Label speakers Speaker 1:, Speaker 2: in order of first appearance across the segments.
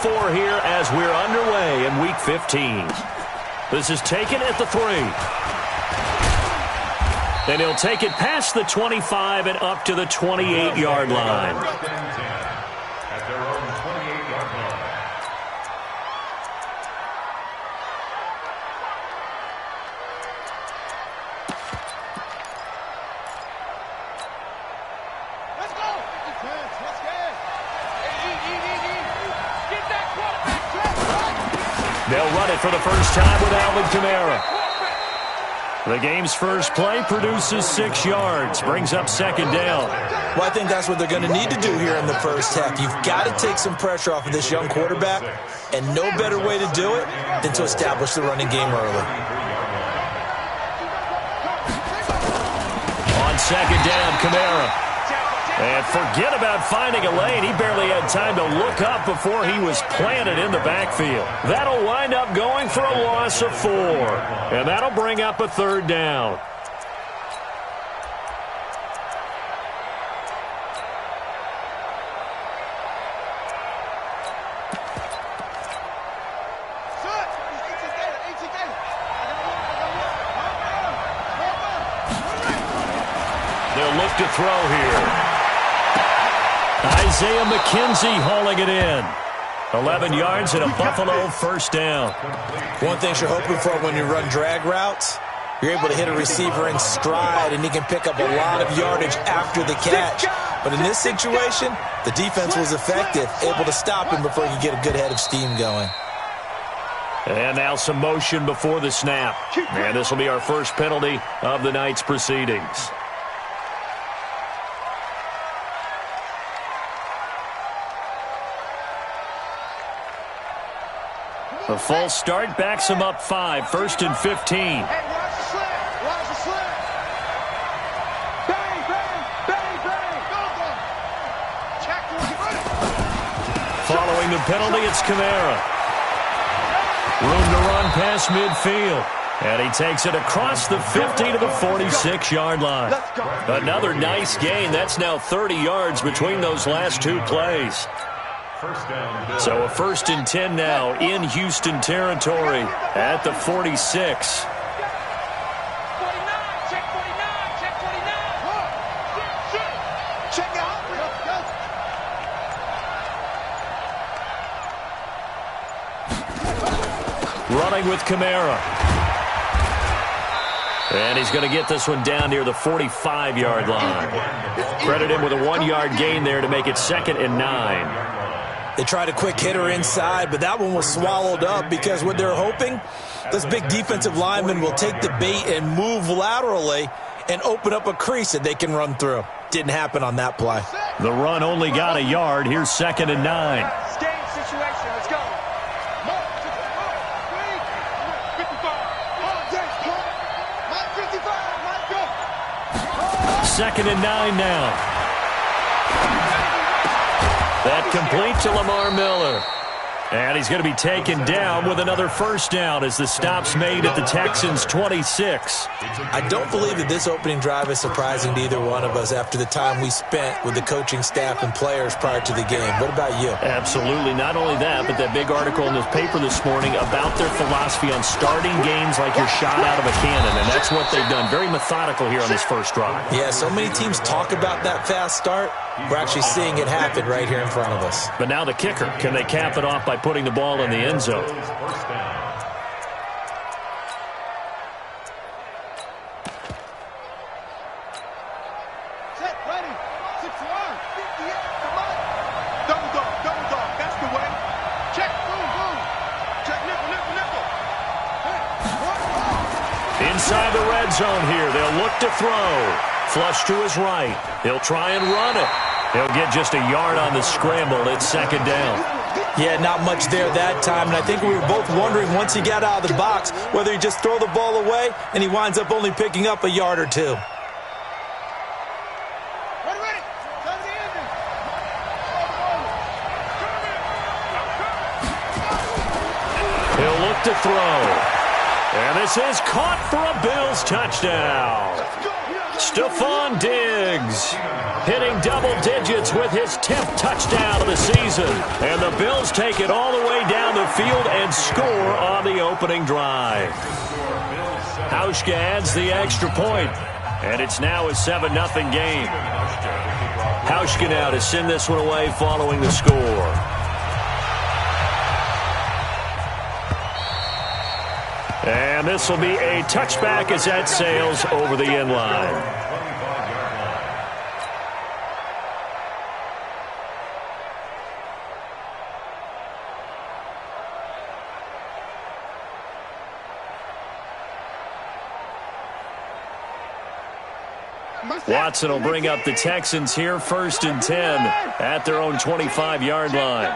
Speaker 1: 4 here as we're underway in Week 15. This is taken at the 3. And he'll take it past the 25 and up to the 28-yard line.
Speaker 2: At their own 28-yard line.
Speaker 3: Let's go! Let's get Get that quarterback.
Speaker 1: They'll run it for the first time with Alvin Kamara. The game's first play produces 6 yards, brings up second down.
Speaker 4: Well, I think that's what they're going to need to do here in the first half. You've got to take some pressure off of this young quarterback, and no better way to do it than to establish the running game early.
Speaker 1: On second down, Kamara. And forget about finding a lane. He barely had time to look up before he was planted in the backfield. That'll wind up going for a loss of 4. And that'll bring up a third down. They'll look to throw here. Isaiah McKenzie hauling it in. 11 yards and a Buffalo first down.
Speaker 4: One thing you're hoping for when you run drag routes, you're able to hit a receiver in stride, and he can pick up a lot of yardage after the catch. But in this situation, the defense was effective, able to stop him before he could get a good head of steam going.
Speaker 1: And now some motion before the snap. And this will be our first penalty of the night's proceedings. The false start backs him up 5, 1st and 15.
Speaker 3: Hey, watch the slant. Watch the slant. Bang, bang, bang, bang. Go. Check.
Speaker 1: Following the penalty, it's Kamara. Room to run past midfield. And he takes it across the 50 to the 46-yard line. Another nice gain. That's now 30 yards between those last 2 plays. So a 1st and 10 now in Houston territory at the 46.
Speaker 3: 49, check 49, check 49. Check out.
Speaker 1: Running with Kamara. And he's going to get this one down near the 45-yard line. Credit him with a 1-yard gain there to make it 2nd and 9.
Speaker 4: They tried a quick hitter inside, but that one was swallowed up because what they're hoping, this big defensive lineman will take the bait and move laterally and open up a crease that they can run through. Didn't happen on that play.
Speaker 1: The run only got a yard. Here's 2nd and 9.
Speaker 3: Game situation. Let's go.
Speaker 1: 2nd and 9 now. That complete to Lamar Miller. And he's going to be taken down with another first down as the stop's made at the Texans' 26.
Speaker 4: I don't believe that this opening drive is surprising to either one of us after the time we spent with the coaching staff and players prior to the game. What about you?
Speaker 1: Absolutely. Not only that, but that big article in the paper this morning about their philosophy on starting games like you're shot out of a cannon, and that's what they've done. Very methodical here on this first drive.
Speaker 4: Yeah, so many teams talk about that fast start. We're actually seeing it happen right here in front of us.
Speaker 1: But now the kicker. Can they cap it off by putting the ball in the end zone?
Speaker 3: Set, ready. 6-1. Come on. Double dog. That's the way. Check, boom. Check, nickel.
Speaker 1: Inside the red zone here. They'll look to throw. Flush to his right. He'll try and run it. He'll get just a yard on the scramble. It's 2nd down.
Speaker 4: Yeah, not much there that time, and I think we were both wondering once he got out of the box whether he just throw the ball away, and he winds up only picking up a yard or 2.
Speaker 3: Ready. Come to the ending.
Speaker 1: He'll look to throw. And this is caught for a Bills touchdown. Stephon Diggs hitting double digits with his 10th touchdown of the season. And the Bills take it all the way down the field and score on the opening drive. Hauschka adds the extra point, and it's now a 7-0 game. Hauschka now to send this one away following the score. And this will be a touchback as that sails over the end line. Watson will bring up the Texans here, 1st and 10 at their own 25-yard line.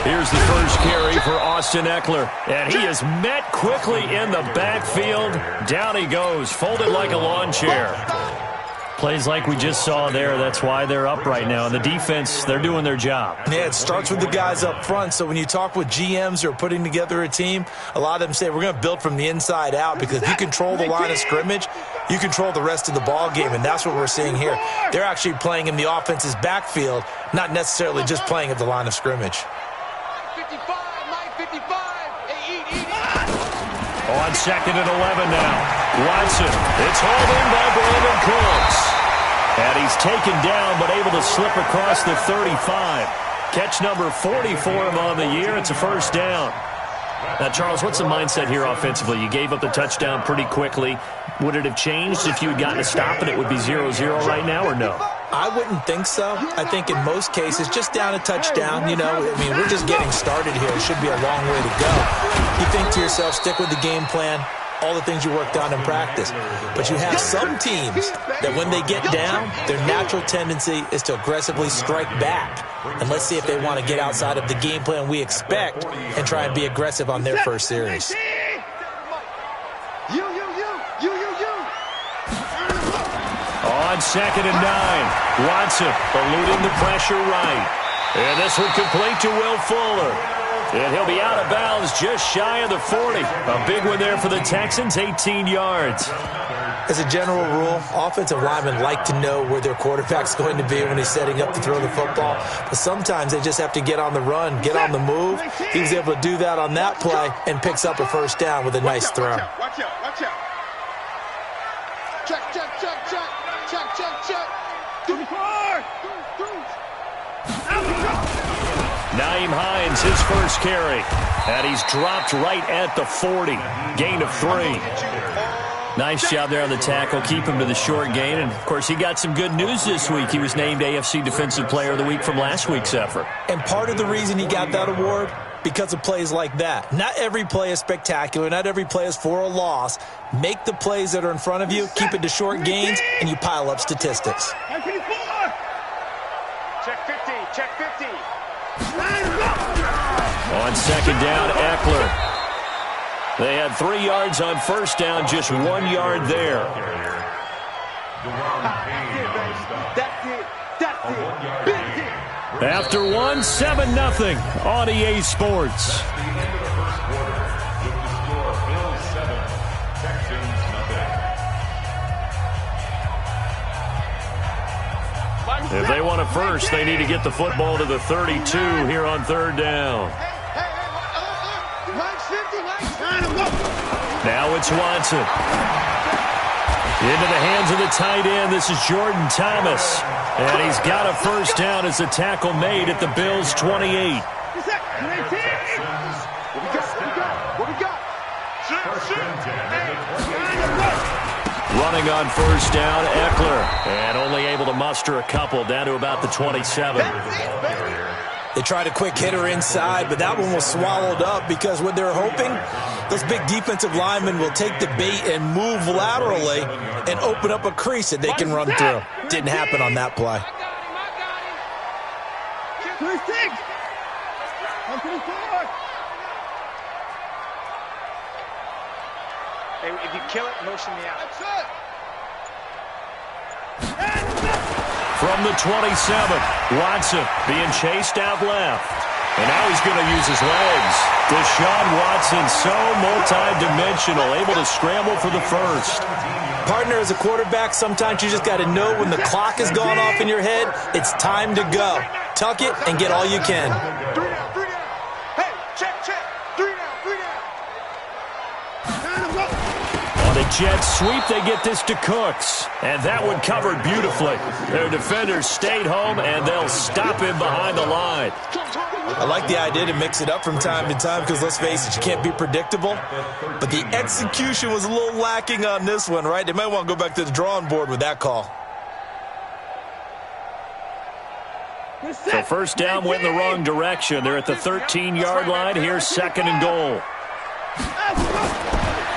Speaker 1: Here's the first carry for Austin Eckler, and he is met quickly in the backfield. Down he goes, folded like a lawn chair. Plays like we just saw there. That's why they're up right now. And the defense, they're doing their job.
Speaker 4: Yeah, it starts with the guys up front. So when you talk with GMs who are putting together a team, a lot of them say we're going to build from the inside out, because if you control the line of scrimmage, you control the rest of the ball game, and that's what we're seeing here. They're actually playing in the offense's backfield, not necessarily just playing at the line of scrimmage.
Speaker 3: 55, Mike 55.
Speaker 1: On 2nd and 11 now. Watson. It's hauled in by Brandon Cooks. And he's taken down, but able to slip across the 35. Catch number 40 for him on the year. It's a first down. Now, Charles, what's the mindset here offensively? You gave up the touchdown pretty quickly. Would it have changed if you had gotten a stop and it would be 0-0 right now, or no?
Speaker 4: I wouldn't think so. I think in most cases, just down a touchdown, you know, I mean, we're just getting started here. It should be a long way to go. You think to yourself, stick with the game plan, all the things you worked on in practice. But you have some teams that when they get down, their natural tendency is to aggressively strike back. And let's see if they want to get outside of the game plan we expect and try and be aggressive on their first series.
Speaker 1: On 2nd and 9, Watson eluding the pressure right. And this one complete to Will Fuller. And he'll be out of bounds just shy of the 40. A big one there for the Texans, 18 yards.
Speaker 4: As a general rule, offensive linemen like to know where their quarterback's going to be when he's setting up to throw the football. But sometimes they just have to get on the run, get on the move. He was able to do that on that play and picks up a first down with a nice throw.
Speaker 3: Watch out, watch out. Check, check, check, check. Check, check, check.
Speaker 1: Naeem Hines, his first carry. And he's dropped right at the 40. Gain of 3. Nice job there on the tackle. Keep him to the short gain. And, of course, he got some good news this week. He was named AFC Defensive Player of the Week from last week's effort.
Speaker 4: And part of the reason he got that award, because of plays like that. Not every play is spectacular. Not every play is for a loss. Make the plays that are in front of you, keep it to short gains, and you pile up statistics.
Speaker 3: Check 50, check 50.
Speaker 1: On 2nd down, Eckler. They had 3 yards on first down, just 1 yard there.
Speaker 3: That's it, that's it. Big hit.
Speaker 1: After one, 7-0 on EA Sports.
Speaker 2: The end of the first quarter with the score Bills 7, Texans nothing.
Speaker 1: If they want a first, they need to get the football to the 32 here on 3rd down. Now it's Watson. Into the hands of the tight end. This is Jordan Thomas. And he's got a first down as the tackle made at the Bills' 28. Running on first down, Eckler. And only able to muster a couple, down to about the 27.
Speaker 4: They tried a quick hitter inside, but that one was swallowed up because what they're hoping, those big defensive linemen will take the bait and move laterally and open up a crease that they can run through. Didn't happen on that play.
Speaker 3: Hey, if you kill it, motion me out.
Speaker 1: From the 27, Watson being chased out left. And now he's going to use his legs. Deshaun Watson, so multi-dimensional, able to scramble for the first.
Speaker 4: Partner, as a quarterback, sometimes you just got to know when the clock has gone off in your head, it's time to go. Tuck it and get all you can.
Speaker 3: 3 down, 3 down. Hey, check. 3 down, 3 down.
Speaker 1: On the jet sweep, they get this to Cooks. And that one covered beautifully. Their defenders stayed home, and they'll stop him behind the line.
Speaker 4: I like the idea to mix it up from time to time because, let's face it, you can't be predictable. But the execution was a little lacking on this one, right? They might want to go back to the drawing board with that call.
Speaker 1: So first down went in the wrong direction. They're at the 13-yard line. Here's 2nd and goal.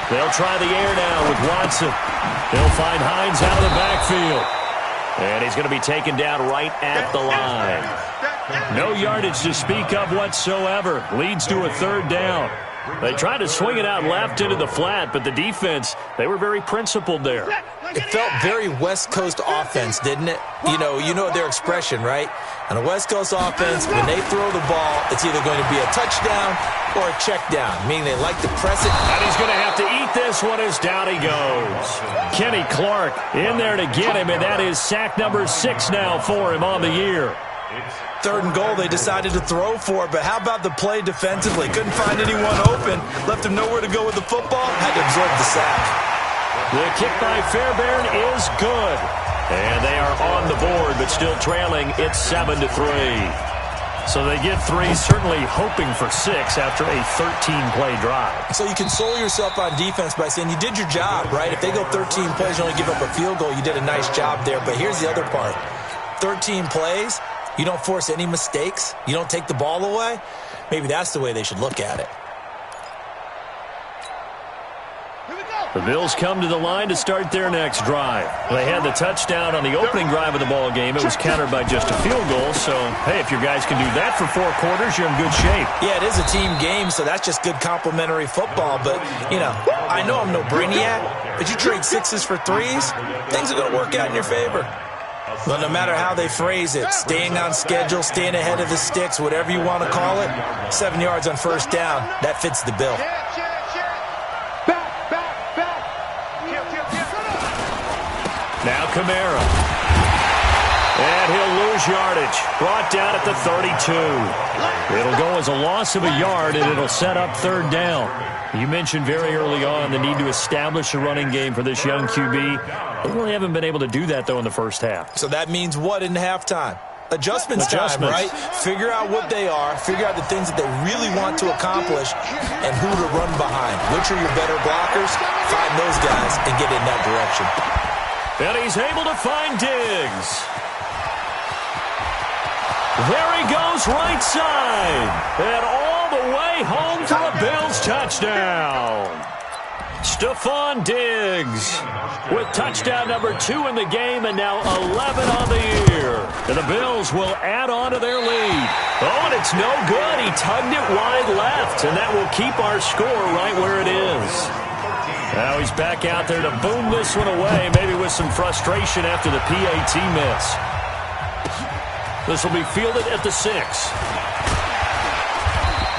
Speaker 1: They'll try the air now with Watson. They'll find Hines out of the backfield. And he's going to be taken down right at the line. No yardage to speak of whatsoever. Leads to a 3rd down. They tried to swing it out left into the flat, but the defense, they were very principled there.
Speaker 4: It felt very West Coast offense, didn't it? You know their expression, right? On a West Coast offense, when they throw the ball, it's either going to be a touchdown or a check down, meaning they like to press it.
Speaker 1: And he's going to have to eat this one as down he goes. Kenny Clark in there to get him, and that is sack number 6 now for him on the year.
Speaker 4: 3rd and goal they decided to throw for, but how about the play defensively? Couldn't find anyone open, left him nowhere to go with the football, had to absorb the sack.
Speaker 1: The kick by Fairbairn is good. And they are on the board, but still trailing. It's 7-3. So they get 3, certainly hoping for 6 after a 13-play drive.
Speaker 4: So you console yourself on defense by saying you did your job, right? If they go 13 plays, you only give up a field goal, you did a nice job there. But here's the other part. 13 plays, you don't force any mistakes, you don't take the ball away. Maybe that's the way they should look at it.
Speaker 1: The Bills come to the line to start their next drive. They had the touchdown on the opening drive of the ball game. It was countered by just a field goal. So, hey, if your guys can do that for 4 quarters, you're in good shape.
Speaker 4: Yeah, it is a team game, so that's just good complimentary football. But, I know I'm no brainiac, but you trade 6s for 3s, things are going to work out in your favor. But no matter how they phrase it, staying on schedule, staying ahead of the sticks, whatever you want to call it, 7 yards on first down, that fits the bill.
Speaker 1: Now Kamara. And he'll lose yardage. Brought down at the 32. It'll go as a loss of a yard, and it'll set up 3rd down. You mentioned very early on the need to establish a running game for this young QB. They really haven't been able to do that, though, in the first half.
Speaker 4: So that means what in halftime? Adjustments time, right? Figure out what they are, figure out the things that they really want to accomplish, and who to run behind. Which are your better blockers? Find those guys and get in that direction.
Speaker 1: And he's able to find Diggs. There he goes right side. And all the way home for a Bills touchdown. Stephon Diggs with touchdown number 2 in the game and now 11 on the year. And the Bills will add on to their lead. Oh, and it's no good. He tugged it wide left, and that will keep our score right where it is. Now he's back out there to boom this one away, maybe with some frustration after the PAT miss. This will be fielded at the 6.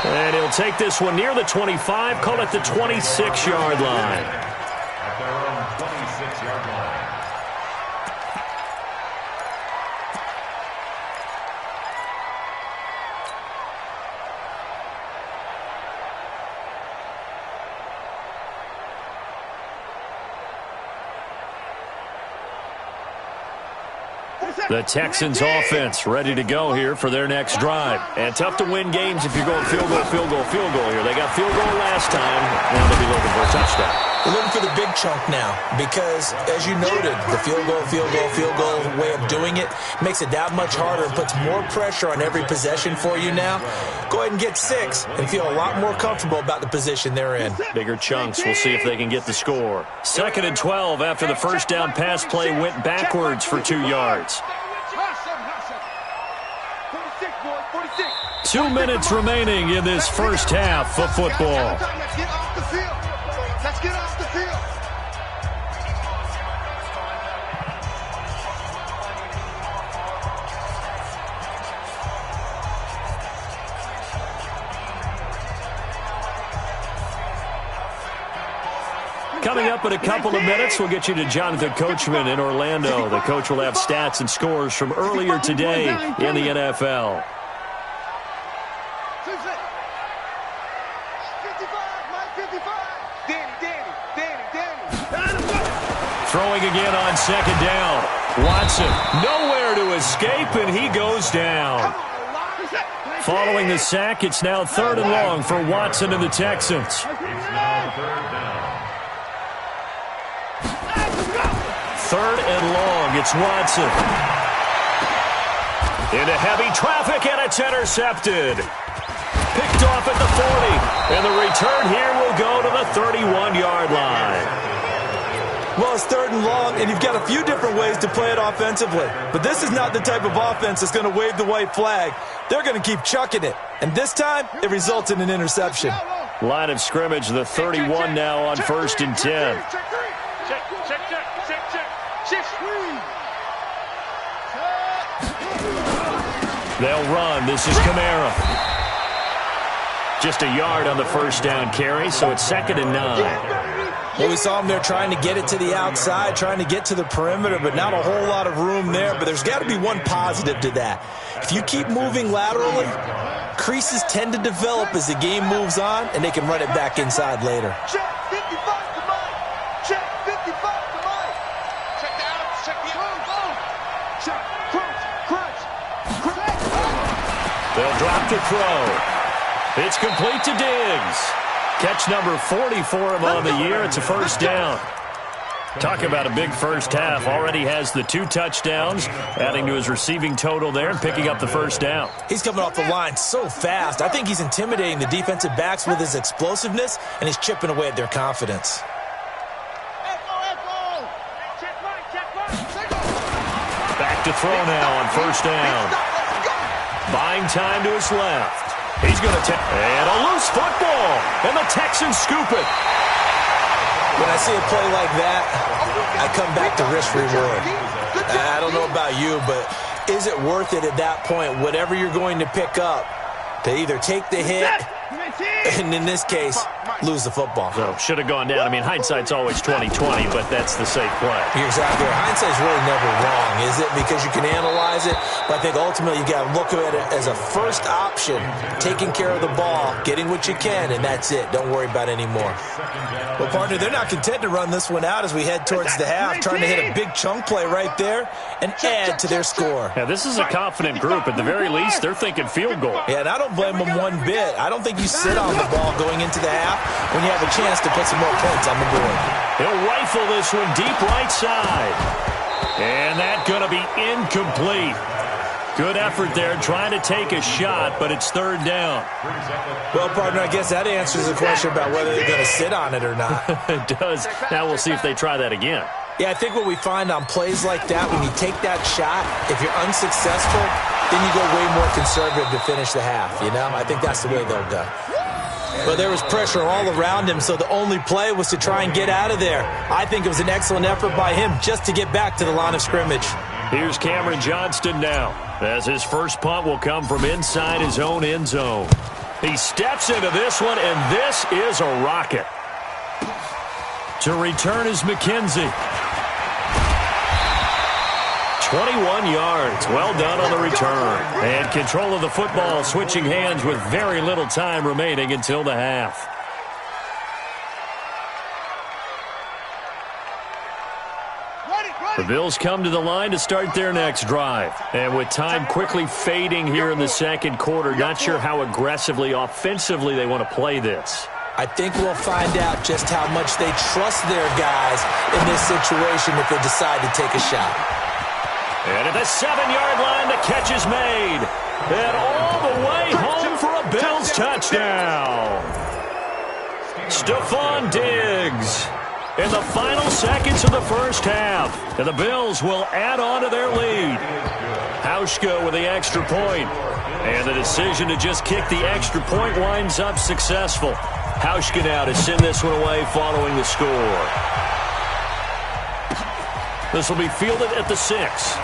Speaker 1: And he'll take this one near the 25, call it the 26-yard line.
Speaker 2: At their own 26-yard line.
Speaker 1: The Texans offense ready to go here for their next drive. And tough to win games if you're going field goal, field goal, field goal here. They got field goal last time. Now they'll be looking for a touchdown.
Speaker 4: We're looking for the big chunk now because, as you noted, the field goal way of doing it makes it that much harder and puts more pressure on every possession for you now. Go ahead and get 6 and feel a lot more comfortable about the position they're in.
Speaker 1: Bigger chunks. We'll see if they can get the score. 2nd and 12 after the first down pass play went backwards for 2 yards. 2 minutes remaining in this first half of football.
Speaker 3: Let's get off the field. Let's get off the field.
Speaker 1: coming up in a couple of minutes. We'll get you to Jonathan Coachman in Orlando. The coach will have stats and scores from earlier today in the NFL.
Speaker 3: 55. Danny.
Speaker 1: Throwing again on second down. Watson, nowhere to escape, and he goes down. Following the sack, it's now 3rd and long for Watson and the Texans.
Speaker 2: It's now 3rd down.
Speaker 1: 3rd and long, it's Watson. Into heavy traffic, and it's intercepted. Picked off at the 40, and the return here will go to the 31-yard line.
Speaker 4: Well, it's 3rd and long, and you've got a few different ways to play it offensively. But this is not the type of offense that's going to wave the white flag. They're going to keep chucking it. And this time, it results in an interception.
Speaker 1: Line of scrimmage, the 31 now on 1st and 10. They'll run. This is Kamara. Just a yard on the first down carry, so it's 2nd and 9.
Speaker 4: Well, we saw him there trying to get it to the outside, trying to get to the perimeter, but not a whole lot of room there. But there's got to be one positive to that. If you keep moving laterally, creases tend to develop as the game moves on, and they can run it back inside later.
Speaker 3: Check 55 to Mike. Check 55 to Mike. Check the out. Check the out. Check. Crunch.
Speaker 1: They'll drop to throw. It's complete to Diggs. Catch number 40 for him on the year. It's a first down. Talk about a big first half. Already has the 2 touchdowns, adding to his receiving total there and picking up the first down.
Speaker 4: He's coming off the line so fast. I think he's intimidating the defensive backs with his explosiveness, and he's chipping away at their confidence.
Speaker 1: Back to throw now on first down. Buying time to his left. He's going to take, and a loose football, and the Texans scoop it.
Speaker 4: When I see a play like that, I come back to risk reward. I don't know about you, but is it worth it at that point, whatever you're going to pick up, to either take the hit, and in this case, lose the football?
Speaker 1: So, should have gone down. I mean, hindsight's always 20/20, but that's the safe play.
Speaker 4: You're exactly right. Hindsight's really never wrong, is it? Because you can analyze it, but I think ultimately you got to look at it as a first option, taking care of the ball, getting what you can, and that's it. Don't worry about any more. Well, partner, they're not content to run this one out as we head towards the half, trying to hit a big chunk play right there and add to their score.
Speaker 1: Yeah, this is a confident group. At the very least, they're thinking field goal.
Speaker 4: Yeah, and I don't blame them one bit. I don't think you sit on the ball going into the half when you have a chance to put some more points on the board.
Speaker 1: He'll rifle this one deep right side. And that's going to be incomplete. Good effort there, trying to take a shot, but it's 3rd down.
Speaker 4: Well, partner, I guess that answers the question about whether they're going to sit on it or not.
Speaker 1: It does. Now we'll see if they try that again.
Speaker 4: Yeah, I think what we find on plays like that, when you take that shot, if you're unsuccessful, then you go way more conservative to finish the half, you know? I think that's the way they'll go. But there was pressure all around him, so the only play was to try and get out of there. I think it was an excellent effort by him just to get back to the line of scrimmage.
Speaker 1: Here's Cameron Johnston now, as his first punt will come from inside his own end zone. He steps into this one, and this is a rocket. To return is McKenzie. 21 yards. Well done on the return. And control of the football, switching hands with very little time remaining until the half. The Bills come to the line to start their next drive. And with time quickly fading here in the second quarter, not sure how aggressively, offensively they want to play this.
Speaker 4: I think we'll find out just how much they trust their guys in this situation if they decide to take a shot.
Speaker 1: And at the 7-yard line, the catch is made. And all the way home for a Bills touchdown. Stephon Diggs in the final seconds of the first half. And the Bills will add on to their lead. Hauschka with the extra point. And the decision to just kick the extra point winds up successful. Hauschka now to send this one away following the score. This will be fielded at the 6.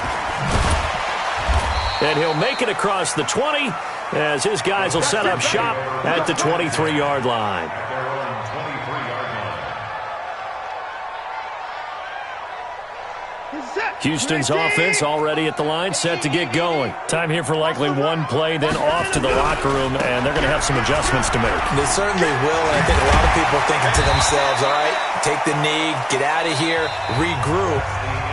Speaker 1: And he'll make it across the 20 as his guys will set up shop at the 23-yard line. Houston's offense already at the line, set to get going. Time here for likely one play, then off to the locker room, and they're going to have some adjustments to make.
Speaker 4: They certainly will, and I think a lot of people are thinking to themselves, all right, take the knee, get out of here, regroup.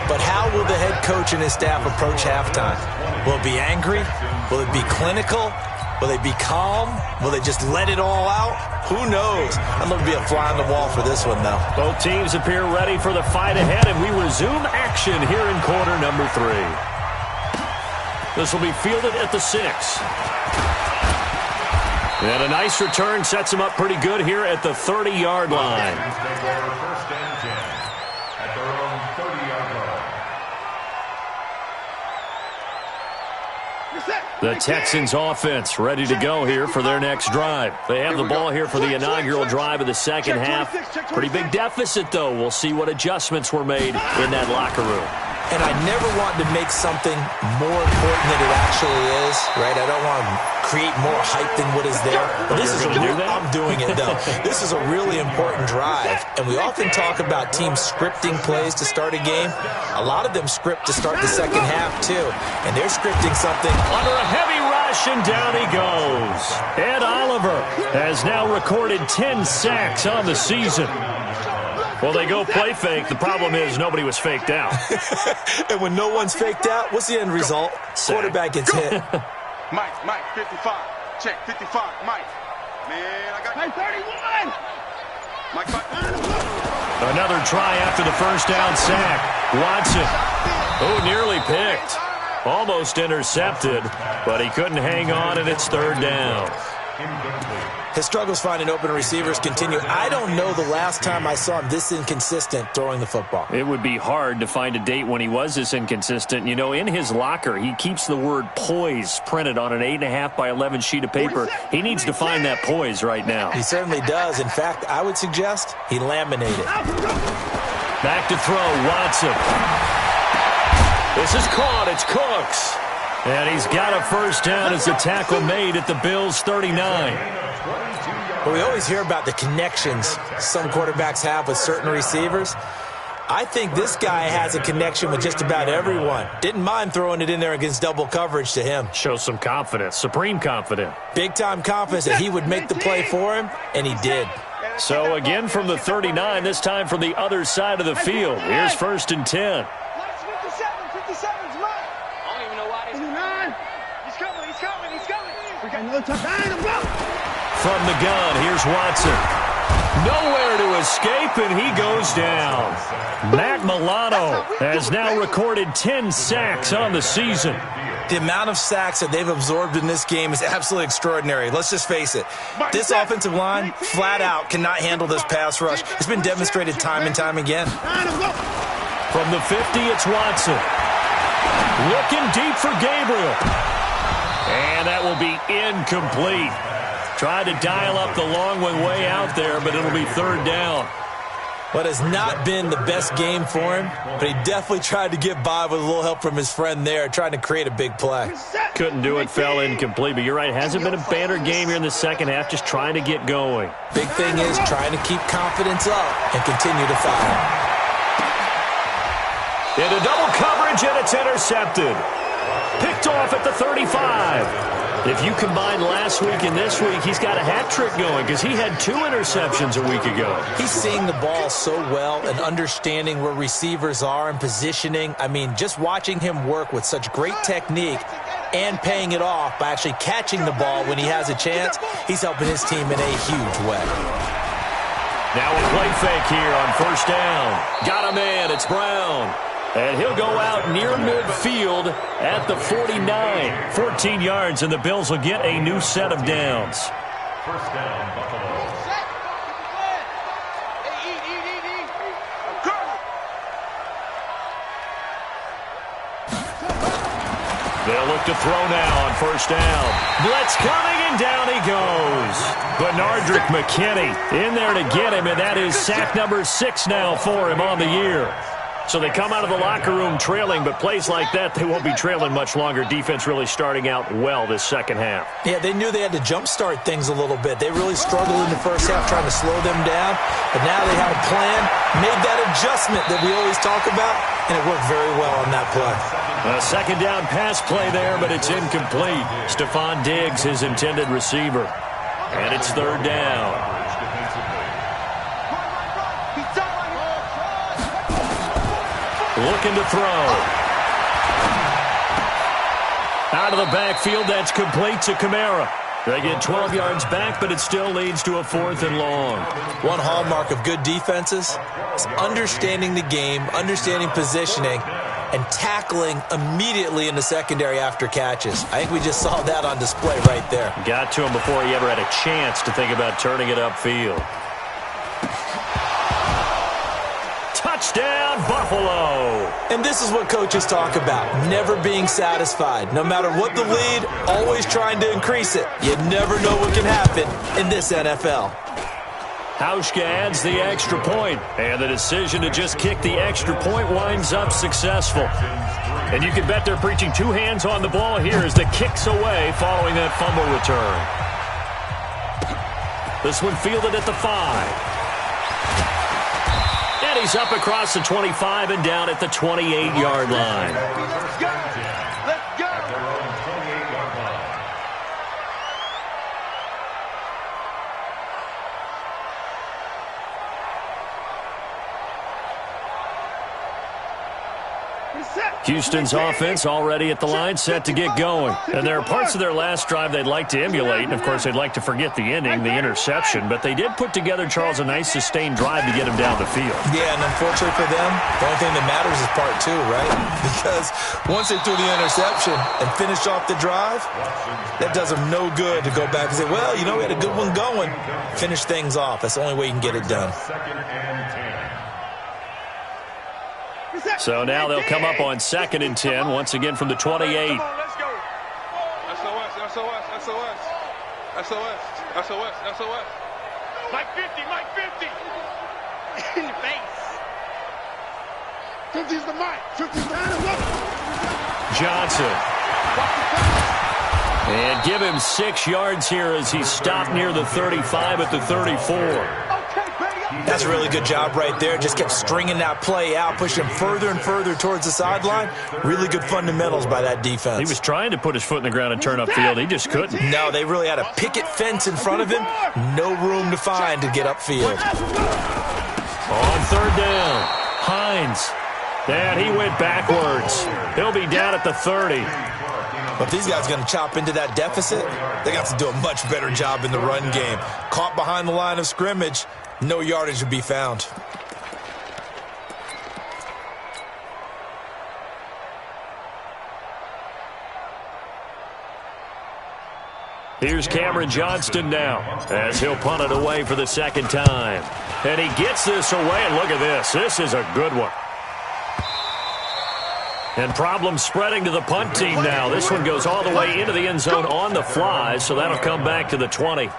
Speaker 4: But how will the head coach and his staff approach halftime? Will it be angry? Will it be clinical? Will they be calm? Will they just let it all out? Who knows? I'd love to be a fly on the wall for this one, though.
Speaker 1: Both teams appear ready for the fight ahead, and we resume action here in quarter number 3. This will be fielded at the 6. And a nice return sets them up pretty good here at the 30-yard line.
Speaker 2: First and 10 at their own 30-yard line.
Speaker 1: The Texans offense ready to go here for their next drive. They have the ball here for the inaugural drive of the second half. Pretty big deficit, though. We'll see what adjustments were made in that locker room.
Speaker 4: And I never want to make something more important than it actually is, right? I don't want to create more hype than what is there. But this is I'm doing it, though. This is a really important drive. And we often talk about teams scripting plays to start a game. A lot of them script to start the second half, too. And they're scripting something.
Speaker 1: Under a heavy rush, and down he goes. Ed Oliver has now recorded 10 sacks on the season. Well, they go play fake. The problem is nobody was faked out.
Speaker 4: And when no one's faked out, what's the end result? Quarterback gets hit.
Speaker 3: Mike, 55. Check, 55. Mike. Man, I got 31. Mike,
Speaker 1: Another try after the first down sack. Watson. Oh, nearly picked. Almost intercepted, but he couldn't hang on, and it's third down.
Speaker 4: His struggles finding open receivers continue. I don't know the last time I saw him this inconsistent throwing the football.
Speaker 1: It would be hard to find a date when he was this inconsistent. You know, in his locker, he keeps the word poise printed on an 8.5 by 11 sheet of paper. He needs to find that poise right now.
Speaker 4: He certainly does. In fact, I would suggest he laminated.
Speaker 1: Back to throw, Watson. This is caught. It's Cooks. And he's got a first down as the tackle made at the Bills' 39.
Speaker 4: Well, we always hear about the connections some quarterbacks have with certain receivers. I think this guy has a connection with just about everyone. Didn't mind throwing it in there against double coverage to him.
Speaker 1: Shows some confidence, supreme confidence.
Speaker 4: Big-time confidence that he would make the play for him, and he did.
Speaker 1: So again from the 39, this time from the other side of the field. Here's first and 10. From the gun, here's Watson. Nowhere to escape, and he goes down. Matt Milano has now recorded 10 sacks on the season.
Speaker 4: The amount of sacks that they've absorbed in this game is absolutely extraordinary. Let's just face it. This offensive line, flat out, cannot handle this pass rush. It's been demonstrated time and time again.
Speaker 1: From the 50, it's Watson. Looking deep for Gabriel. And that will be incomplete. Tried to dial up the long one way out there, but it'll be third down.
Speaker 4: What has not been the best game for him, but he definitely tried to get by with a little help from his friend there, trying to create a big play.
Speaker 1: Couldn't do it, fell incomplete, but you're right, hasn't been a banner game here in the second half, just trying to get going.
Speaker 4: Big thing is trying to keep confidence up and continue to fire.
Speaker 1: Into double coverage, and it's intercepted. Picked off at the 35. If you combine last week and this week, he's got a hat trick going because he had 2 interceptions a week ago.
Speaker 4: He's seeing the ball so well and understanding where receivers are and positioning. I mean, just watching him work with such great technique and paying it off by actually catching the ball when he has a chance, he's helping his team in a huge way.
Speaker 1: Now a play fake here on first down. Got a man, it's Brown. And he'll go out near midfield at the 49. 14 yards, and the Bills will get a new set of downs.
Speaker 2: First down, Buffalo.
Speaker 1: They'll look to throw now on first down. Blitz coming, and down he goes. Benardrick McKinney in there to get him, and that is sack number 6 now for him on the year. So they come out of the locker room trailing, but plays like that, they won't be trailing much longer. Defense really starting out well this second half.
Speaker 4: Yeah, they knew they had to jumpstart things a little bit. They really struggled in the first half trying to slow them down, but now they had a plan, made that adjustment that we always talk about, and it worked very well on that play.
Speaker 1: A second down pass play there, but it's incomplete. Stephon Diggs, his intended receiver. And it's third down. Looking to throw. Out of the backfield, that's complete to Kamara. They get 12 yards back, but it still leads to a 4th and long.
Speaker 4: One hallmark of good defenses is understanding the game, understanding positioning, and tackling immediately in the secondary after catches. I think we just saw that on display right there.
Speaker 1: Got to him before he ever had a chance to think about turning it upfield. Touchdown, Buffalo!
Speaker 4: And this is what coaches talk about, never being satisfied. No matter what the lead, always trying to increase it. You never know what can happen in this NFL.
Speaker 1: Hauschka adds the extra point, and the decision to just kick the extra point winds up successful. And you can bet they're preaching 2 hands on the ball here as the kick's away following that fumble return. This one fielded at the 5. And he's up across the 25 and down at the 28-yard line.
Speaker 3: Let's go! Let's go!
Speaker 1: Houston's offense already at the line, set to get going. And there are parts of their last drive they'd like to emulate. And, of course, they'd like to forget the ending, the interception. But they did put together, Charles, a nice sustained drive to get him down the field.
Speaker 4: Yeah, and unfortunately for them, the only thing that matters is part 2, right? Because once they threw the interception and finished off the drive, that does them no good to go back and say, well, you know, we had a good one going. Finish things off. That's the only way you can get it done.
Speaker 1: So now they'll come up on 2nd and 10, once again from the 28.
Speaker 3: Come on, let's go. SOS, SOS, SOS. SOS, SOS, SOS. Mike 50, Mike 50. In your face. 50's the mic. 50's the mic.
Speaker 1: Johnson. And give him 6 yards here as he's stopped near the 35 at the 34.
Speaker 4: That's a really good job right there. Just kept stringing that play out, pushing him further and further towards the sideline. Really good fundamentals by that defense.
Speaker 1: He was trying to put his foot in the ground and turn upfield. He just couldn't.
Speaker 4: No, they really had a picket fence in front of him. No room to find to get upfield.
Speaker 1: On 3rd down, Hines. And he went backwards. He'll be down at the 30.
Speaker 4: But if these guys are going to chop into that deficit, they got to do a much better job in the run game. Caught behind the line of scrimmage, no yardage would be found.
Speaker 1: Here's Cameron Johnston now as he'll punt it away for the 2nd time. And he gets this away, and look at this. This is a good one. And problems spreading to the punt team now. This one goes all the way into the end zone on the fly, so that'll come back to the 20.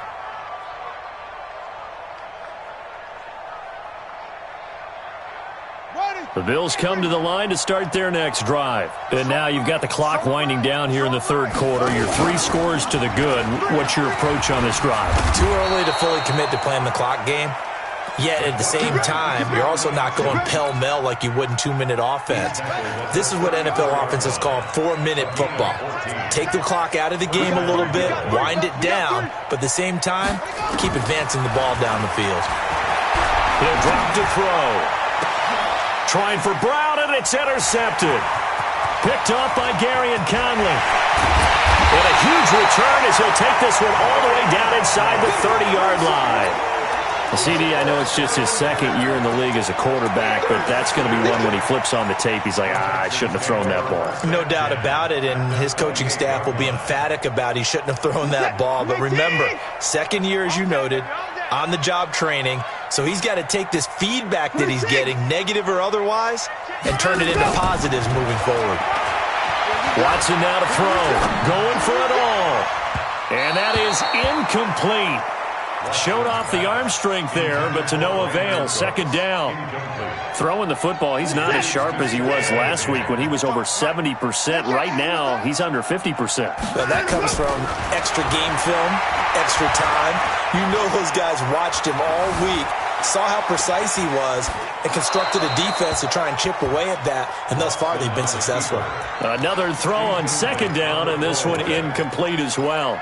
Speaker 1: The Bills come to the line to start their next drive. And now you've got the clock winding down here in the 3rd quarter. You're 3 scores to the good. What's your approach on this drive?
Speaker 4: Too early to fully commit to playing the clock game. Yet at the same time, you're also not going pell-mell like you would in 2-minute offense. This is what NFL offenses call 4-minute football. Take the clock out of the game a little bit, wind it down, but at the same time, keep advancing the ball down the field.
Speaker 1: He'll drop to throw. Trying for Brown, and it's intercepted. Picked off by Gary and Conley. And a huge return as he'll take this one all the way down inside the 30-yard line. CD, I know it's just his 2nd year in the league as a quarterback, but that's going to be one when he flips on the tape. He's like, I shouldn't have thrown that ball.
Speaker 4: No doubt about it, and his coaching staff will be emphatic about he shouldn't have thrown that ball. But remember, 2nd year, as you noted, on-the-job training, so he's got to take this feedback that he's getting, negative or otherwise, and turn it into positives moving forward.
Speaker 1: Watson now to throw, going for it all. And that is incomplete. Showed off the arm strength there, but to no avail. Second down. Throwing the football, he's not as sharp as he was last week when he was over 70%. Right now, he's under 50%.
Speaker 4: Well, that comes from extra game film, extra time. You know those guys watched him all week, saw how precise he was, and constructed a defense to try and chip away at that, and thus far they've been successful.
Speaker 1: Another throw on second down, and this one incomplete as well.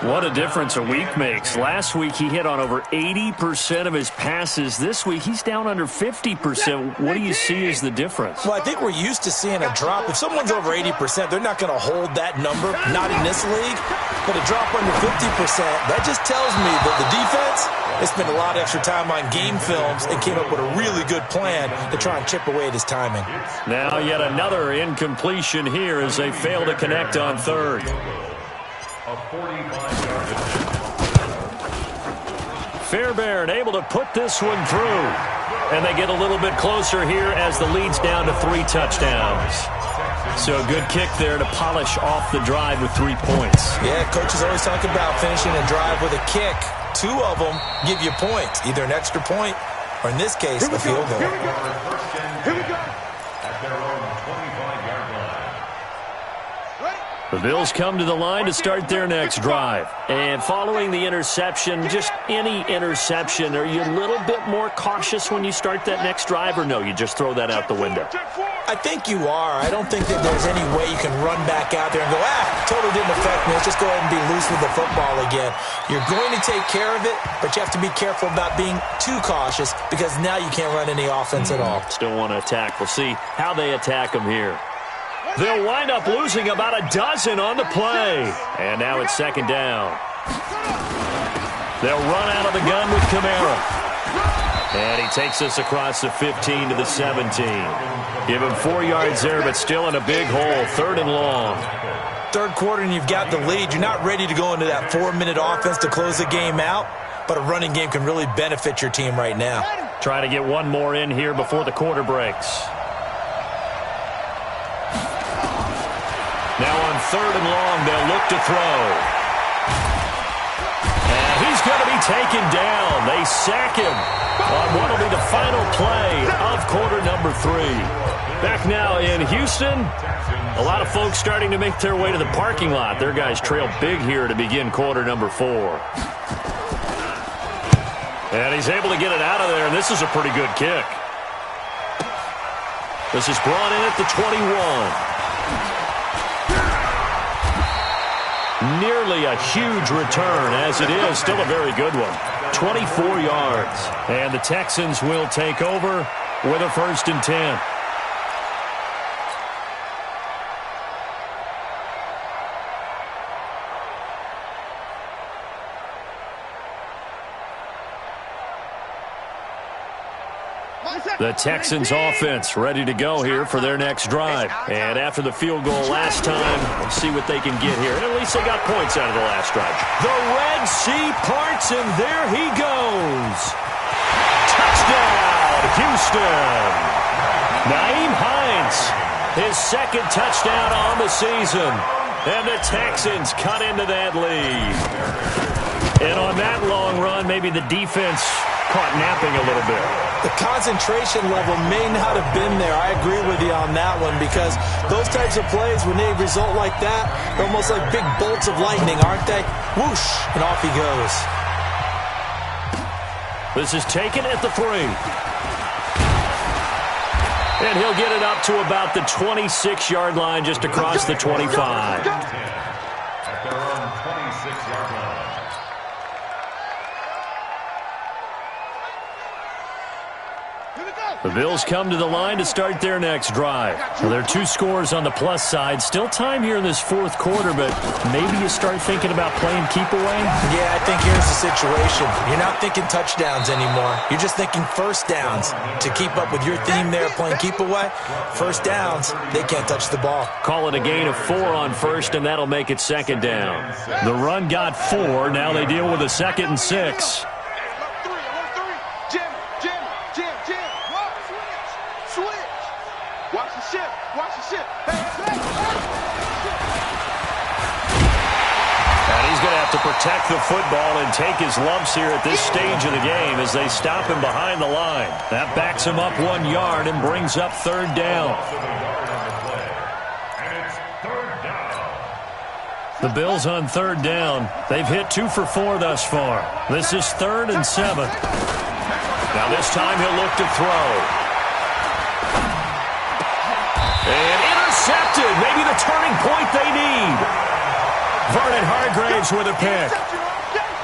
Speaker 1: What a difference a week makes. Last week he hit on over 80% of his passes. This week he's down under 50%. What do you see as the difference?
Speaker 4: Well, I think we're used to seeing a drop. If someone's over 80%, they're not going to hold that number, not in this league. But a drop under 50%, that just tells me that the defense has spent a lot of extra time on game films and came up with a really good plan to try and chip away at his timing.
Speaker 1: Now yet another incompletion here as they fail to connect on third. Fairbairn able to put this one through. And they get a little bit closer here as the lead's down to 3 touchdowns. So a good kick there to polish off the drive with 3 points.
Speaker 4: Yeah, coaches always talk about finishing a drive with a kick. 2 of them give you points, either an extra point or, in this case, a field goal.
Speaker 2: Here we go. At their own 25-yard line.
Speaker 1: The Bills come to the line to start their next drive. And following the interception, just any interception, are you a little bit more cautious when you start that next drive, or no, you just throw that out the window?
Speaker 4: I think you are. I don't think that there's any way you can run back out there and go, totally didn't affect me. Let's just go ahead and be loose with the football again. You're going to take care of it, but you have to be careful about being too cautious because now you can't run any offense at all.
Speaker 1: Still want to attack. We'll see how they attack them here. They'll wind up losing about a dozen on the play. And now it's second down. They'll run out of the gun with Kamara. And he takes us across the 15 to the 17. Give him 4 yards there, but still in a big hole. 3rd and long.
Speaker 4: Third quarter and you've got the lead. You're not ready to go into that 4-minute offense to close the game out, but a running game can really benefit your team right now.
Speaker 1: Trying to get one more in here before the quarter breaks. Now on 3rd and long, they'll look to throw. And he's going to be taken down. They sack him on what will be the final play of quarter number 3. Back now in Houston, a lot of folks starting to make their way to the parking lot. Their guys trail big here to begin quarter number 4. And he's able to get it out of there, and this is a pretty good kick. This is brought in at the 21. Nearly a huge return, as it is still a very good one. 24 yards. And the Texans will take over with a 1st and 10. The Texans offense ready to go here for their next drive. And after the field goal last time, we'll see what they can get here. And at least they got points out of the last drive. The Red Sea parts, and there he goes. Touchdown, Houston. Nyheim Hines, his 2nd touchdown on the season. And the Texans cut into that lead. And on that long run, maybe the defense caught napping a little bit.
Speaker 4: The concentration level may not have been there. I agree with you on that one because those types of plays, when they result like that, they're almost like big bolts of lightning, aren't they? Whoosh, and off he goes.
Speaker 1: This is taken at the 3. And he'll get it up to about the 26-yard line, just across the 25.
Speaker 2: At their own 26-yard line.
Speaker 1: The Bills come to the line to start their next drive. Well, there are 2 scores on the plus side. Still time here in this 4th quarter, but maybe you start thinking about playing keep away?
Speaker 4: Yeah, I think here's the situation. You're not thinking touchdowns anymore. You're just thinking first downs. To keep up with your theme there, playing keep away, first downs, they can't touch the ball.
Speaker 1: Call it a gain of 4 on 1st, and that'll make it 2nd down. The run got 4. Now they deal with a 2nd and 6. to protect the football and take his lumps here at this stage of the game as they stop him behind the line. That backs him up 1 yard and brings up third down. The Bills on third down. They've hit 2 for 4 thus far. This is 3rd and 7. Now this time he'll look to throw. And intercepted. Maybe the turning point they need. Vernon Hargreaves with a pick.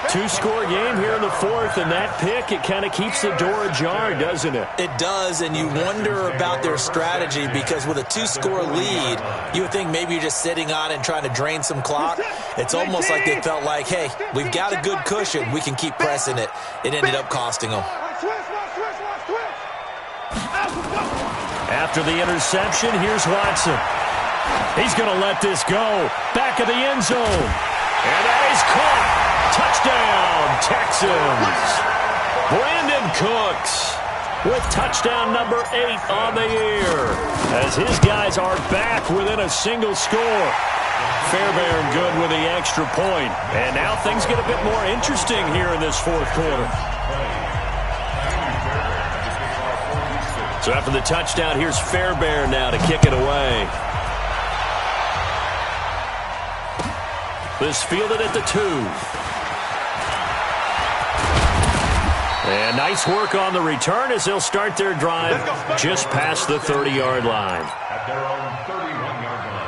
Speaker 1: 2-score game here in the 4th, and that pick, it kind of keeps the door ajar, doesn't it?
Speaker 4: It does, and you wonder about their strategy because with a 2-score lead, you would think maybe you're just sitting on it and trying to drain some clock. It's almost like they felt like, hey, we've got a good cushion. We can keep pressing it. It ended up costing them.
Speaker 1: After the interception, here's Watson. He's going to let this go. Back of the end zone. And that is caught. Touchdown, Texans. Brandon Cooks with touchdown number 8 on the year as his guys are back within a single score. Fairbairn good with the extra point. And now things get a bit more interesting here in this 4th quarter. So after the touchdown, here's Fairbairn now to kick it away. This fielded at the 2. And nice work on the return as they'll start their drive just past the 30-yard line.
Speaker 2: At their own 31-yard line.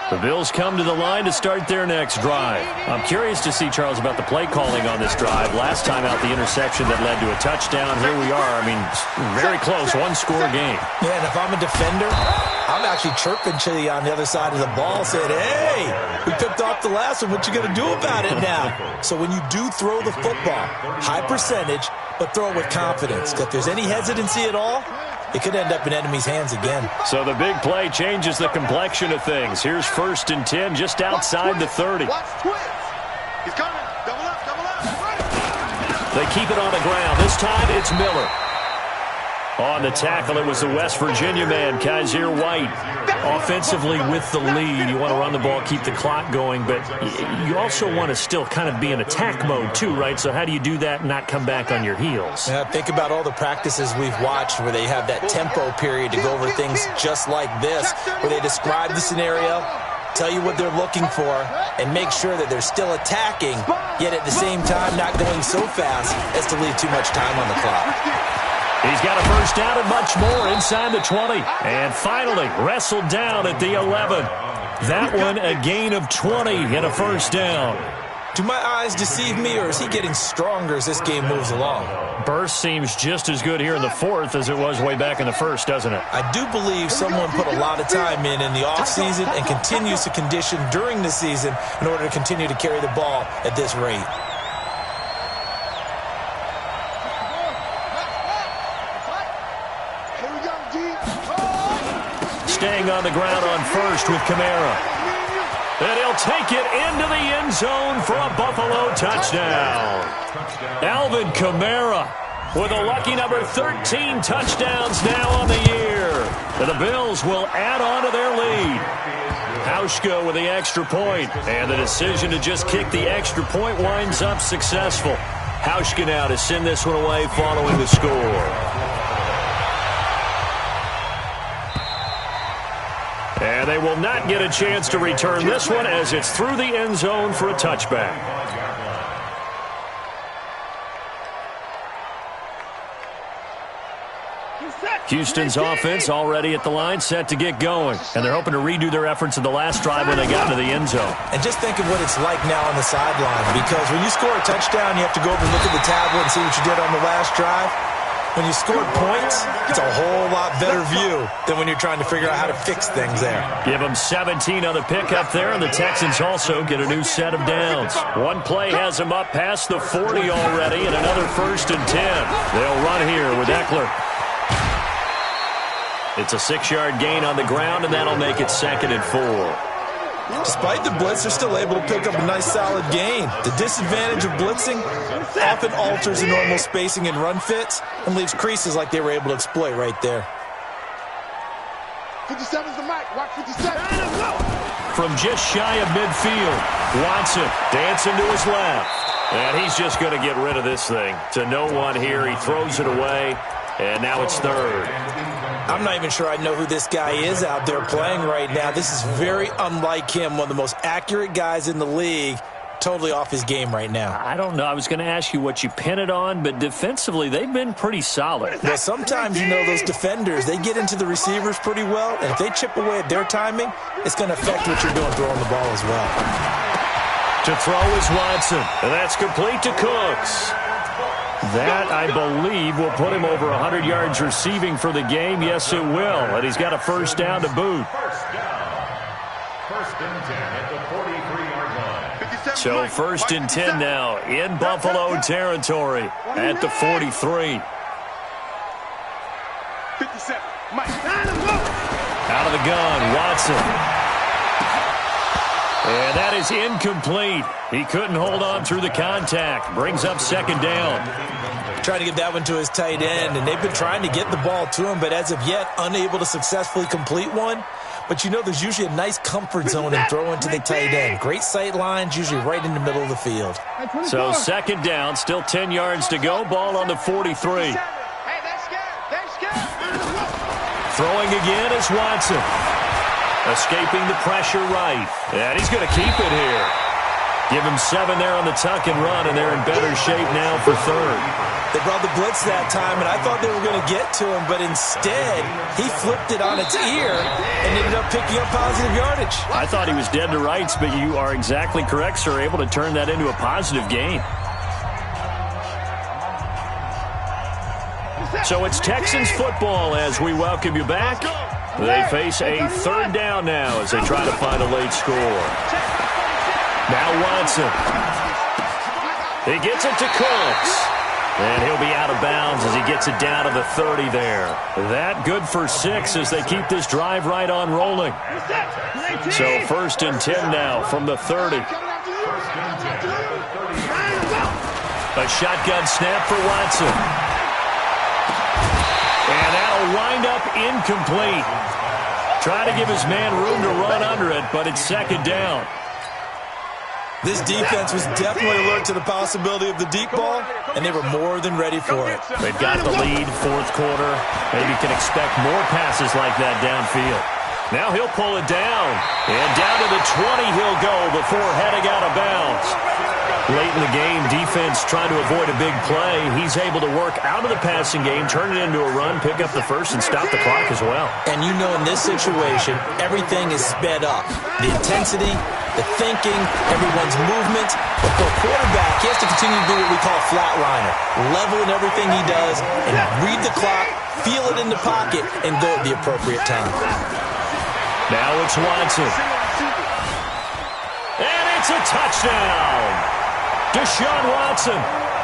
Speaker 1: The Bills come to the line to start their next drive. I'm curious to see, Charles, about the play calling on this drive. Last time out, the interception that led to a touchdown. Here we are. I mean, very close, 1-score game.
Speaker 4: Yeah, and if I'm a defender, I'm actually chirping to you on the other side of the ball, saying, hey, we picked off the last one. What you going to do about it now? So when you do throw the football, high percentage, but throw it with confidence. If there's any hesitancy at all, it could end up in enemy's hands again.
Speaker 1: So the big play changes the complexion of things. Here's 1st and 10 just outside the 30.
Speaker 3: He's coming. Double up, double up.
Speaker 1: They keep it on the ground. This time it's Miller. On the tackle, it was the West Virginia man, Kaiser White. Offensively with the lead, you want to run the ball, keep the clock going, but you also want to still kind of be in attack mode too, right? So how do you do that and not come back on your heels?
Speaker 4: Yeah, think about all the practices we've watched where they have that tempo period to go over things just like this, where they describe the scenario, tell you what they're looking for, and make sure that they're still attacking, yet at the same time not going so fast as to leave too much time on the clock.
Speaker 1: He's got a first down and much more inside the 20. And finally, wrestled down at the 11. That one a gain of 20 and a first down.
Speaker 4: Do my eyes deceive me, or is he getting stronger as this game moves along?
Speaker 1: Burst seems just as good here in the 4th as it was way back in the 1st, doesn't it?
Speaker 4: I do believe someone put a lot of time in the offseason and continues to condition during the season in order to continue to carry the ball at this rate.
Speaker 1: Staying on the ground on 1st with Kamara. And he'll take it into the end zone for a Buffalo touchdown. Alvin Kamara with a lucky number 13 touchdowns now on the year. And the Bills will add on to their lead. Hauschka with the extra point. And the decision to just kick the extra point winds up successful. Hauschka now to send this one away following the score. And they will not get a chance to return this one as it's through the end zone for a touchback. Houston's offense already at the line, set to get going. And they're hoping to redo their efforts in the last drive when they got into the end zone.
Speaker 4: And just think of what it's like now on the sideline, because when you score a touchdown, you have to go over and look at the tablet and see what you did on the last drive. When you scored points, it's a whole lot better view than when you're trying to figure out how to fix things there.
Speaker 1: Give them 17 on the pickup there, and the Texans also get a new set of downs. One play has them up past the 40 already, and another 1st and 10. They'll run here with Eckler. It's a 6-yard gain on the ground, and that'll make it 2nd and 4.
Speaker 4: Despite the blitz, they're still able to pick up a nice solid gain. The disadvantage of blitzing often alters the normal spacing and run fits and leaves creases like they were able to exploit right there.
Speaker 3: 57's the mic. Watch 57.
Speaker 1: from just shy of midfield. Watson dancing to his left. And he's just going to get rid of this thing. To no one here. He throws it away. And now it's third.
Speaker 4: I'm not even sure I know who this guy is out there playing right now. This is very unlike him. One of the most accurate guys in the league. Totally off his game right now.
Speaker 1: I don't know. I was going to ask you what you pin it on, but defensively, they've been pretty solid.
Speaker 4: Well, sometimes, you know, those defenders, they get into the receivers pretty well, and if they chip away at their timing, it's going to affect what you're doing throwing the ball as well.
Speaker 1: To throw is Watson, and that's complete to Cooks. That, I believe, will put him over 100 yards receiving for the game. Yes, it will, and he's got a first down to boot.
Speaker 2: First and 10 at the 43-yard line.
Speaker 1: So first and 10 now in Buffalo territory at the 43.
Speaker 3: 57. Mike.
Speaker 1: Out of the gun, Watson. And that is incomplete. He couldn't hold on through the contact. Brings up second down.
Speaker 4: Trying to get that one to his tight end, and they've been trying to get the ball to him, but as of yet, unable to successfully complete one. But you know there's usually a nice comfort zone in throwing to the tight end. Great sight lines, usually right in the middle of the field.
Speaker 1: So second down, still 10 yards to go. Ball on the 43. Throwing again is Watson. Escaping the pressure right. And he's going to keep it here. Give him 7 there on the tuck and run, and they're in better shape now for third.
Speaker 4: They brought the blitz that time, and I thought they were going to get to him, but instead, he flipped it on its ear and ended up picking up positive yardage.
Speaker 1: I thought he was dead to rights, but you are exactly correct, sir, able to turn that into a positive gain. So it's Texans football as we welcome you back. They face a third down now as they try to find a late score. Now Watson. He gets it to Cooks. And he'll be out of bounds as he gets it down to the 30 there. That good for 6 as they keep this drive right on rolling. So first and 10 now from the 30. A shotgun snap for Watson. And that'll wind up incomplete. Try to give his man room to run under it, but it's second down.
Speaker 4: This defense was definitely alert to the possibility of the deep ball, and they were more than ready for it.
Speaker 1: They've got the lead, fourth quarter. Maybe can expect more passes like that downfield. Now he'll pull it down, and down to the 20 he'll go before heading out of bounds. Late in the game, defense trying to avoid a big play. He's able to work out of the passing game, turn it into a run, pick up the first, and stop the clock as well.
Speaker 4: And you know in this situation, everything is sped up. The intensity, the thinking, everyone's movement. But for a quarterback, he has to continue to do what we call a flatliner. Level in everything he does, and read the clock, feel it in the pocket, and go at the appropriate time.
Speaker 1: Now it's Watson. And it's a touchdown. Deshaun Watson,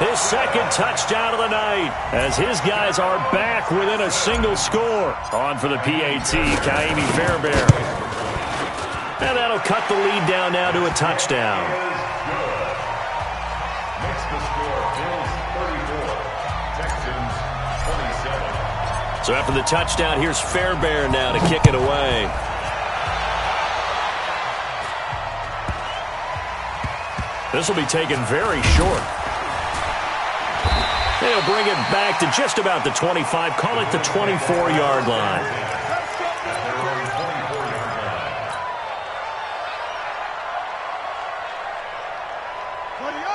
Speaker 1: his second touchdown of the night, as his guys are back within a single score. On for the PAT, Kaimi Fairbairn. And that'll cut the lead down now to a touchdown.
Speaker 2: Makes the score Bills 34, Texans 27.
Speaker 1: So after the touchdown, here's Fairbairn now to kick it away. This will be taken very short. They'll bring it back to just about the 25. Call it the 24-yard line.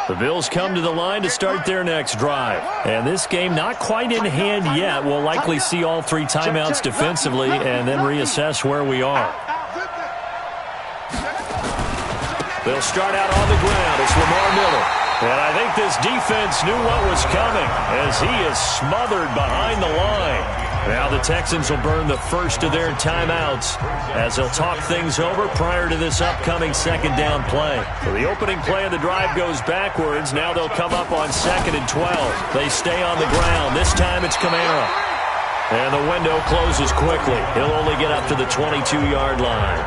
Speaker 1: The Bills come to the line to start their next drive. And this game not quite in hand yet. We'll likely see all 3 timeouts defensively and then reassess where we are. They'll start out on the ground. It's Lamar Miller. And I think this defense knew what was coming as he is smothered behind the line. Now the Texans will burn the first of their timeouts as they'll talk things over prior to this upcoming second down play. So the opening play of the drive goes backwards. Now they'll come up on 2nd and 12. They stay on the ground. This time it's Kamara. And the window closes quickly. He'll only get up to the 22-yard line.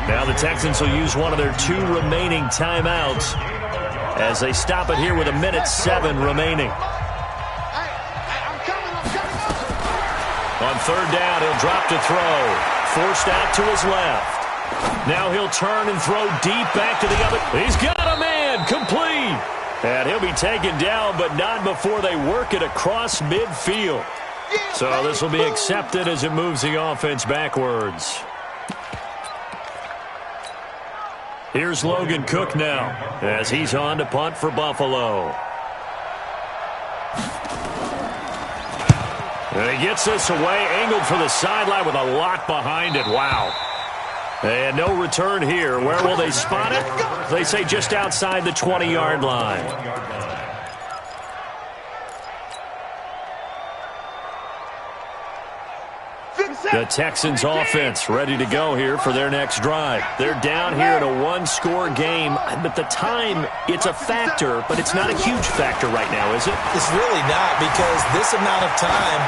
Speaker 1: Now the Texans will use one of their 2 remaining timeouts as they stop it here with 1:07 remaining. On third down, he'll drop to throw. Forced out to his left. Now he'll turn and throw deep back to the other. He's got a man, complete. And he'll be taken down, but not before they work it across midfield. So this will be accepted as it moves the offense backwards. Here's Logan Cook now as he's on to punt for Buffalo. And he gets this away, angled for the sideline with a lot behind it. Wow. And no return here. Where will they spot it? They say just outside the 20-yard line. The Texans offense ready to go here for their next drive. They're down here in a one-score game, but the time, it's a factor, but it's not a huge factor right now, is it?
Speaker 4: It's really not, because this amount of time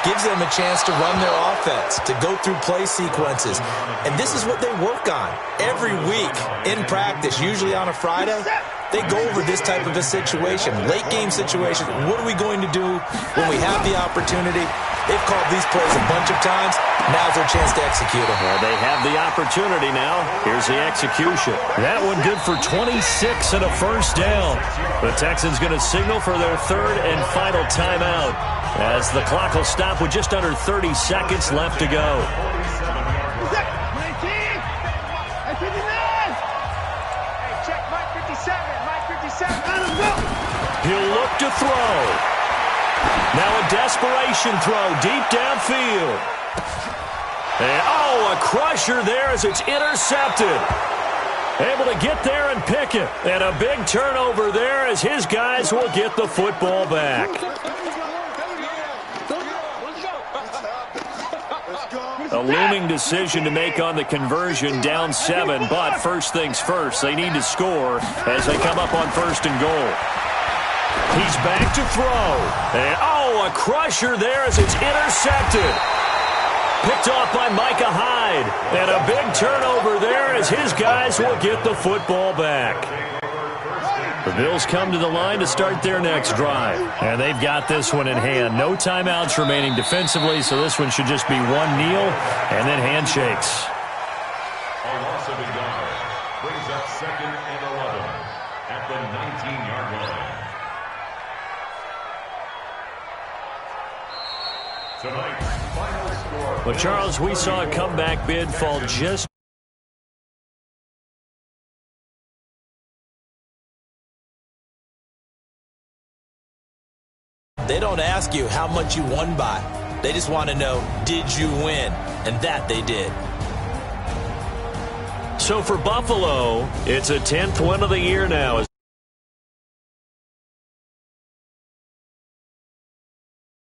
Speaker 4: gives them a chance to run their offense, to go through play sequences. And this is what they work on every week in practice, usually on a Friday. They go over this type of a situation, late game situation. What are we going to do when we have the opportunity? They've called these plays a bunch of times. Now's their chance to execute them.
Speaker 1: Well, they have the opportunity now. Here's the execution. That one good for 26 and a first down. The Texans going to signal for their third and final timeout as the clock will stop with just under 30 seconds left to go. He'll look to throw. Now a desperation throw deep downfield. And, oh, a crusher there as it's intercepted. Able to get there and pick it. And a big turnover there as his guys will get the football back. A looming decision to make on the conversion, down 7, but first things first, they need to score as they come up on first and goal. He's back to throw. And, oh, a crusher there as it's intercepted. Picked off by Micah Hyde. And a big turnover there as his guys will get the football back. The Bills come to the line to start their next drive. And they've got this one in hand. No timeouts remaining defensively, so this one should just be one kneel and then handshakes.
Speaker 2: A loss of a yard brings up 2nd and 11 at the 19-yard line. Tonight's final score.
Speaker 1: Well, Charles, we saw a comeback bid fall just.
Speaker 4: They don't ask you how much you won by. They just want to know, did you win? And that they did.
Speaker 1: So for Buffalo, it's a 10th win of the year now.